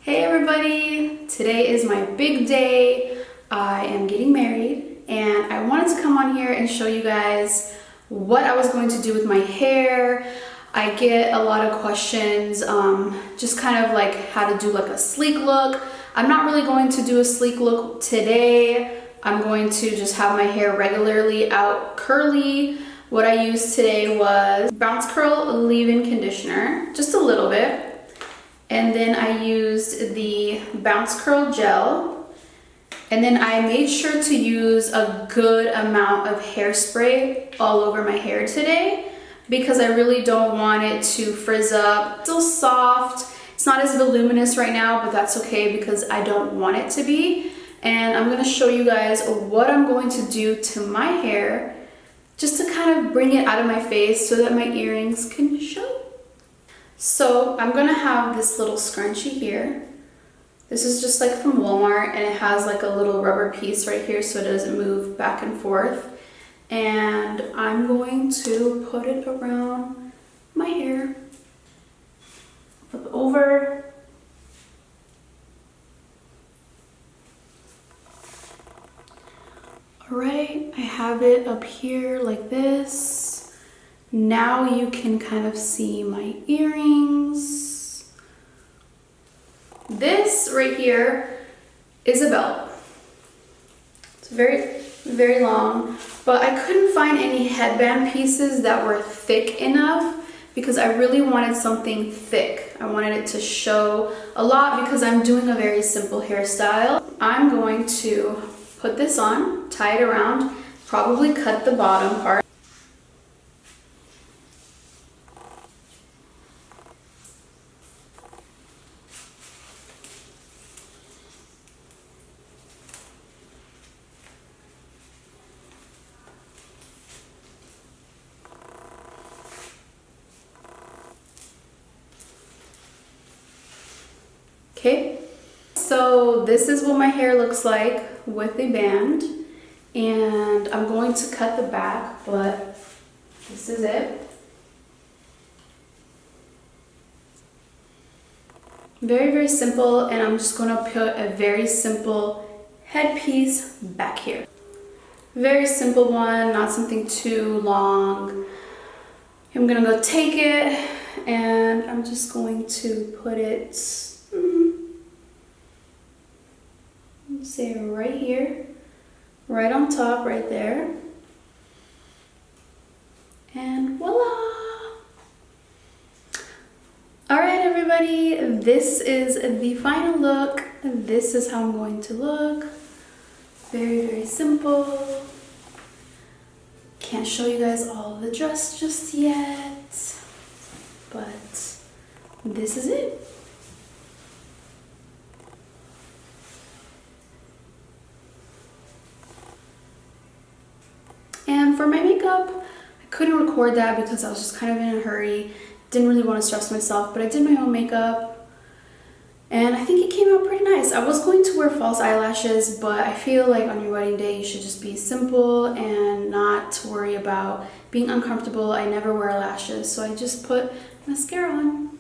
Hey everybody! Today is my big day. I am getting married and I wanted to come on here and show you guys what I was going to do with my hair. I get a lot of questions, just kind of like how to do like a sleek look. I'm not really going to do a sleek look today. I'm going to just have my hair regularly out curly. What I used today was Bounce Curl leave-in conditioner, just a little bit. And then I used the Bounce Curl gel. And then I made sure to use a good amount of hairspray all over my hair today because I really don't want it to frizz up. It's still soft. It's not as voluminous right now, but that's okay because I don't want it to be. And I'm gonna show you guys what I'm going to do to my hair just to kind of bring it out of my face so that my earrings can show. So I'm gonna have this little scrunchie here. This is just like from Walmart and it has like a little rubber piece right here so it doesn't move back and forth. And I'm going to put it around my hair. Flip it over. All right, I have it up here like this. Now you can kind of see my earrings. This right here is a belt. It's very, very long, but I couldn't find any headband pieces that were thick enough because I really wanted something thick. I wanted it to show a lot because I'm doing a very simple hairstyle. I'm going to put this on, tie it around, probably cut the bottom part. Okay, so this is what my hair looks like with a band, and I'm going to cut the back, but this is it. Very, very simple, and I'm just going to put a very simple headpiece back here. Very simple one, not something too long. I'm going to go take it, and I'm just going to put it say right here, right on top, right there, and voila! All right, everybody, this is the final look. This is how I'm going to look. Very, very simple. Can't show you guys all the dress just yet, but this is it. And for my makeup, I couldn't record that because I was just kind of in a hurry. Didn't really want to stress myself, but I did my own makeup. And I think it came out pretty nice. I was going to wear false eyelashes, but I feel like on your wedding day, you should just be simple and not worry about being uncomfortable. I never wear lashes, so I just put mascara on.